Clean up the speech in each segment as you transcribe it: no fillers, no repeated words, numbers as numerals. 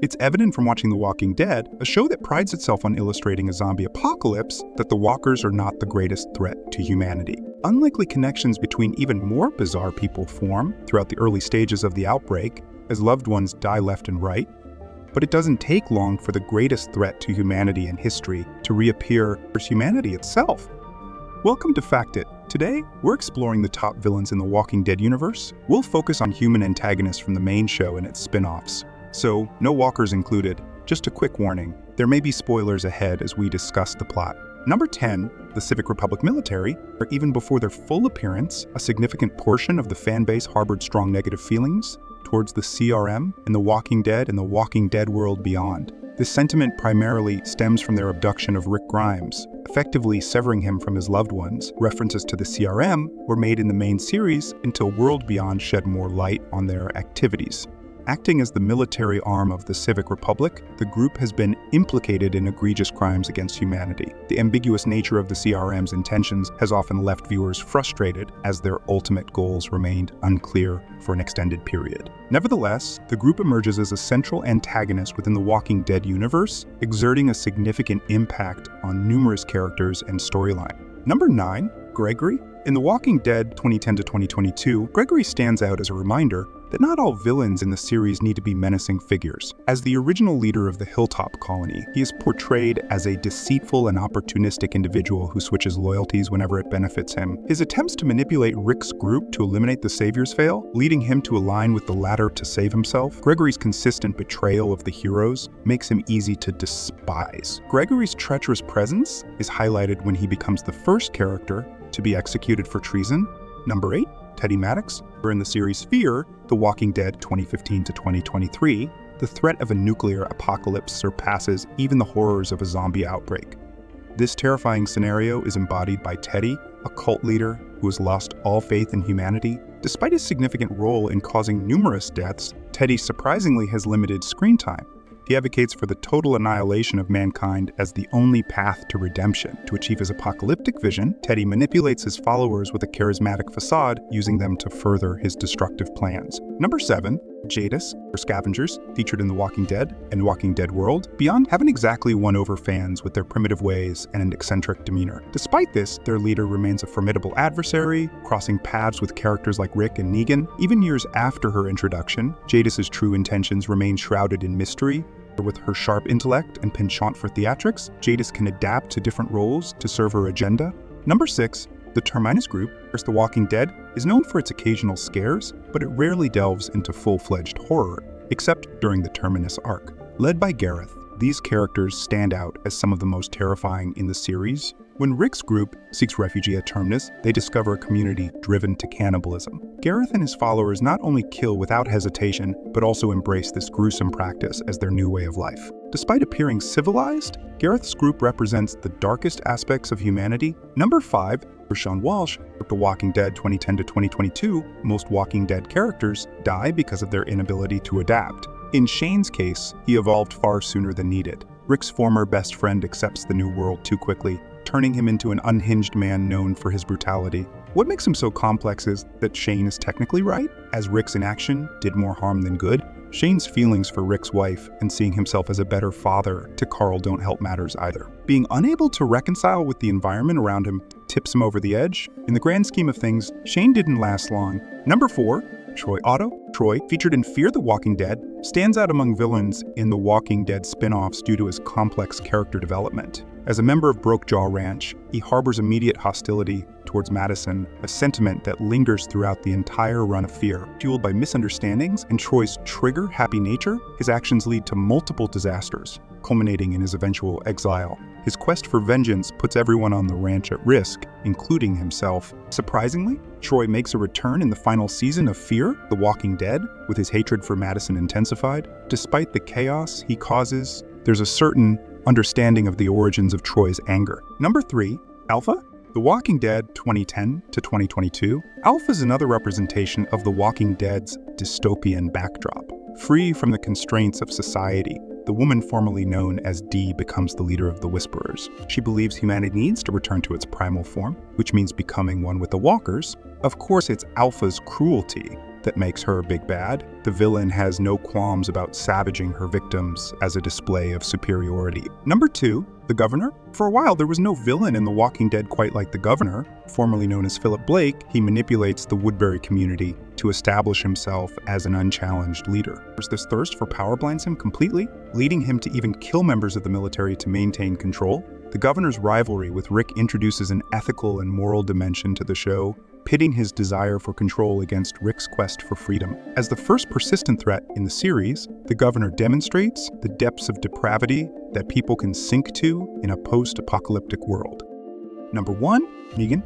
It's evident from watching The Walking Dead, a show that prides itself on illustrating a zombie apocalypse, that the walkers are not the greatest threat to humanity. Unlikely connections between even more bizarre people form throughout the early stages of the outbreak, as loved ones die left and right. But it doesn't take long for the greatest threat to humanity in history to reappear as humanity itself. Welcome to Fact It. Today, we're exploring the top villains in the Walking Dead universe. We'll focus on human antagonists from the main show and its spin-offs. So, no walkers included. Just a quick warning, there may be spoilers ahead as we discuss the plot. Number 10, the Civic Republic military, or even before their full appearance, a significant portion of the fan base harbored strong negative feelings towards the CRM and the Walking Dead and the Walking Dead world beyond. This sentiment primarily stems from their abduction of Rick Grimes, effectively severing him from his loved ones. References to the CRM were made in the main series until World Beyond shed more light on their activities. Acting as the military arm of the Civic Republic, the group has been implicated in egregious crimes against humanity. The ambiguous nature of the CRM's intentions has often left viewers frustrated, as their ultimate goals remained unclear for an extended period. Nevertheless, the group emerges as a central antagonist within the Walking Dead universe, exerting a significant impact on numerous characters and storyline. Number 9, Gregory. In The Walking Dead 2010 to 2022, Gregory stands out as a reminder that not all villains in the series need to be menacing figures. As the original leader of the Hilltop Colony, he is portrayed as a deceitful and opportunistic individual who switches loyalties whenever it benefits him. His attempts to manipulate Rick's group to eliminate the Saviors fail, leading him to align with the latter to save himself. Gregory's consistent betrayal of the heroes makes him easy to despise. Gregory's treacherous presence is highlighted when he becomes the first character to be executed for treason. Number 8, Teddy Maddox. In the series Fear, The Walking Dead 2015 to 2023, the threat of a nuclear apocalypse surpasses even the horrors of a zombie outbreak. This terrifying scenario is embodied by Teddy, a cult leader who has lost all faith in humanity. Despite his significant role in causing numerous deaths, Teddy surprisingly has limited screen time. He advocates for the total annihilation of mankind as the only path to redemption. To achieve his apocalyptic vision, Teddy manipulates his followers with a charismatic facade, using them to further his destructive plans. Number 7, Jadis, or scavengers, featured in The Walking Dead and Walking Dead World. Beyond haven't exactly won over fans with their primitive ways and an eccentric demeanor. Despite this, their leader remains a formidable adversary, crossing paths with characters like Rick and Negan. Even years after her introduction, Jadis's true intentions remain shrouded in mystery. With her sharp intellect and penchant for theatrics, Jadis can adapt to different roles to serve her agenda. Number 6, the Terminus Group, or The Walking Dead, is known for its occasional scares, but it rarely delves into full-fledged horror, except during the Terminus arc. Led by Gareth, these characters stand out as some of the most terrifying in the series. When Rick's group seeks refuge at Terminus, they discover a community driven to cannibalism. Gareth and his followers not only kill without hesitation, but also embrace this gruesome practice as their new way of life. Despite appearing civilized, Gareth's group represents the darkest aspects of humanity. Number 5, Sean Walsh, The Walking Dead 2010 to 2022, most Walking Dead characters die because of their inability to adapt. In Shane's case, he evolved far sooner than needed. Rick's former best friend accepts the new world too quickly, turning him into an unhinged man known for his brutality. What makes him so complex is that Shane is technically right, as Rick's inaction did more harm than good. Shane's feelings for Rick's wife and seeing himself as a better father to Carl don't help matters either. Being unable to reconcile with the environment around him tips him over the edge. In the grand scheme of things, Shane didn't last long. Number 4, Troy Otto. Troy, featured in Fear the Walking Dead, stands out among villains in the Walking Dead spin-offs due to his complex character development. As a member of Brokejaw Ranch, he harbors immediate hostility towards Madison, a sentiment that lingers throughout the entire run of Fear. Fueled by misunderstandings and Troy's trigger-happy nature, his actions lead to multiple disasters, culminating in his eventual exile. His quest for vengeance puts everyone on the ranch at risk, including himself. Surprisingly, Troy makes a return in the final season of Fear the Walking Dead, with his hatred for Madison intensified. Despite the chaos he causes, there's a certain understanding of the origins of Troy's anger. Number 3, Alpha. The Walking Dead 2010 to 2022. Alpha is another representation of The Walking Dead's dystopian backdrop. Free from the constraints of society, the woman formerly known as Dee becomes the leader of the Whisperers. She believes humanity needs to return to its primal form, which means becoming one with the Walkers. Of course, it's Alpha's cruelty that makes her a big bad. The villain has no qualms about savaging her victims as a display of superiority. Number 2, the Governor. For a while, there was no villain in The Walking Dead quite like the Governor. Formerly known as Philip Blake, he manipulates the Woodbury community to establish himself as an unchallenged leader. This thirst for power blinds him completely, leading him to even kill members of the military to maintain control. The Governor's rivalry with Rick introduces an ethical and moral dimension to the show, pitting his desire for control against Rick's quest for freedom. As the first persistent threat in the series, the Governor demonstrates the depths of depravity that people can sink to in a post-apocalyptic world. Number 1, Negan.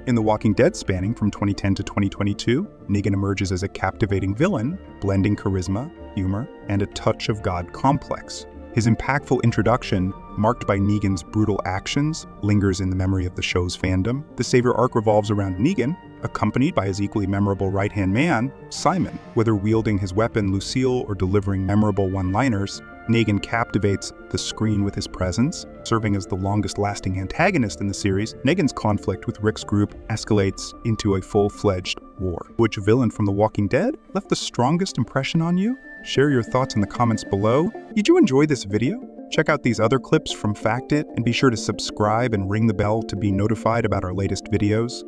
In The Walking Dead spanning from 2010 to 2022, Negan emerges as a captivating villain, blending charisma, humor, and a touch of God complex. His impactful introduction, marked by Negan's brutal actions, lingers in the memory of the show's fandom. The Savior arc revolves around Negan, accompanied by his equally memorable right-hand man, Simon. Whether wielding his weapon, Lucille, or delivering memorable one-liners, Negan captivates the screen with his presence. Serving as the longest-lasting antagonist in the series, Negan's conflict with Rick's group escalates into a full-fledged war. Which villain from The Walking Dead left the strongest impression on you? Share your thoughts in the comments below. Did you enjoy this video? Check out these other clips from Fact It, and be sure to subscribe and ring the bell to be notified about our latest videos.